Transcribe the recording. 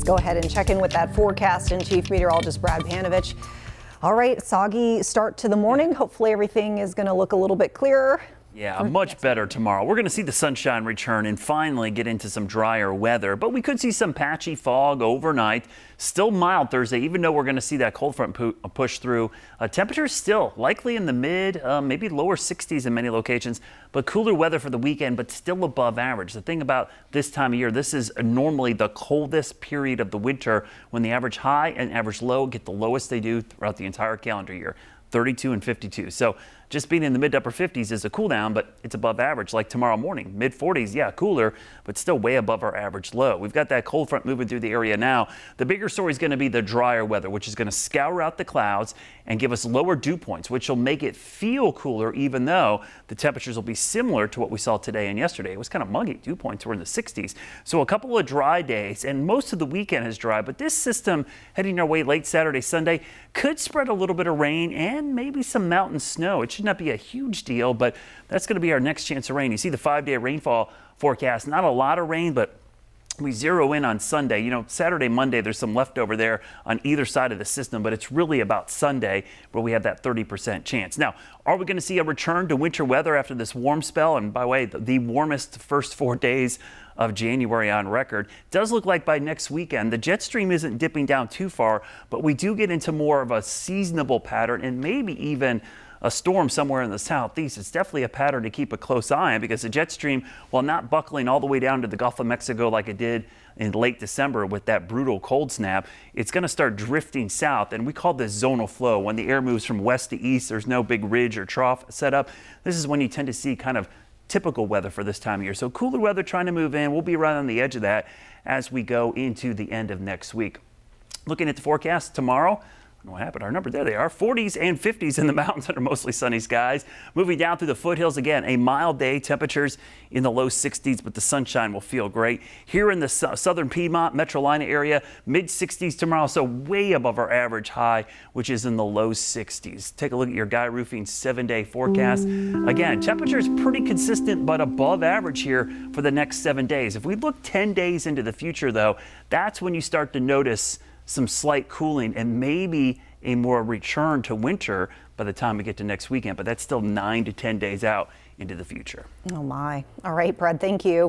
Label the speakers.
Speaker 1: Let's go ahead and check in with that forecast and Chief Meteorologist Brad Panovich. All right, soggy start to the morning. Hopefully everything is going to look a little bit clearer.
Speaker 2: Yeah, much better tomorrow. We're going to see the sunshine return and finally get into some drier weather, but we could see some patchy fog overnight. Still mild Thursday, even though we're going to see that cold front push through. Temperatures still likely in the mid, maybe lower 60s in many locations, but cooler weather for the weekend, but still above average. The thing about this time of year, this is normally the coldest period of the winter when the average high and average low get the lowest they do throughout the entire calendar year. 32 and 52. So just being in the mid to upper 50s is a cool down, but it's above average like tomorrow morning. Mid 40s, yeah, cooler, but still way above our average low. We've got that cold front moving through the area now. The bigger story is going to be the drier weather, which is going to scour out the clouds and give us lower dew points, which will make it feel cooler, even though the temperatures will be similar to what we saw today and yesterday. It was kind of muggy. Dew points were in the 60s. So a couple of dry days, and most of the weekend is dry, but this system heading our way late Saturday, Sunday could spread a little bit of rain and maybe some mountain snow. It should not be a huge deal, but that's going to be our next chance of rain. You see the 5-day rainfall forecast, not a lot of rain, but we zero in on Sunday. You know, Saturday, Monday, there's some leftover there on either side of the system, but it's really about Sunday where we have that 30% chance. Now, are we going to see a return to winter weather after this warm spell? And by the way, the warmest first 4 days of January on record. Does look like by next weekend, the jet stream isn't dipping down too far, but we do get into more of a seasonable pattern and maybe even a storm somewhere in the southeast. It's definitely a pattern to keep a close eye on because the jet stream, while not buckling all the way down to the Gulf of Mexico like it did in late December with that brutal cold snap, it's going to start drifting south, and we call this zonal flow. When the air moves from west to east, there's no big ridge or trough set up. This is when you tend to see kind of typical weather for this time of year. So cooler weather trying to move in. We'll be right on the edge of that as we go into the end of next week. Looking at the forecast tomorrow, I don't know what happened. Our number, there they are, 40s and 50s in the mountains under mostly sunny skies. Moving down through the foothills again, a mild day, temperatures in the low 60s, but the sunshine will feel great. Here in the southern Piedmont, Metrolina area, mid 60s tomorrow, so way above our average high, which is in the low 60s. Take a look at your Guy Roofing 7-day forecast. Again, temperatures pretty consistent, but above average here for the next 7 days. If we look 10 days into the future, though, that's when you start to notice some slight cooling and maybe a more return to winter by the time we get to next weekend, but that's still 9 to 10 days out into the future.
Speaker 1: Oh my. All right, Brad, thank you.